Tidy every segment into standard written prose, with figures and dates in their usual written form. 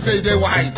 say they wise.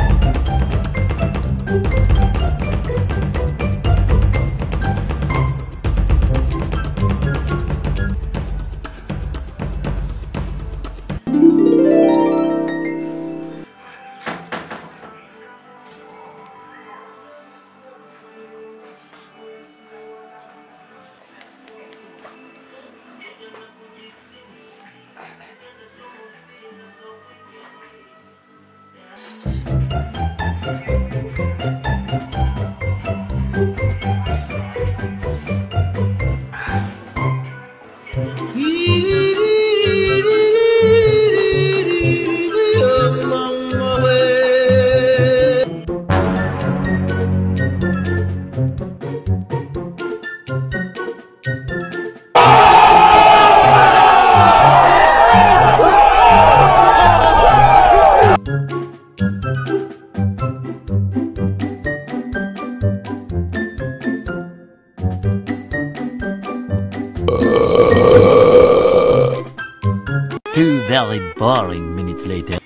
Two very boring minutes later.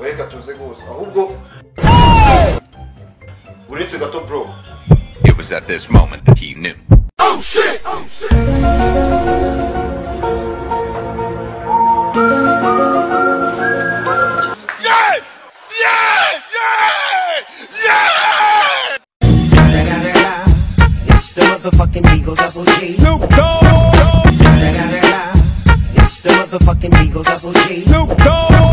Reka tuze gusa ahubwo uretse gato bro. It was at this moment that he knew. Oh shit! Oh shit! Yes! Yeah! Yeah! Yeah! It's the motherfucking Eagle Double G. Snoop Dogg. It's the motherfucking Eagle Double G. Snoop Dogg.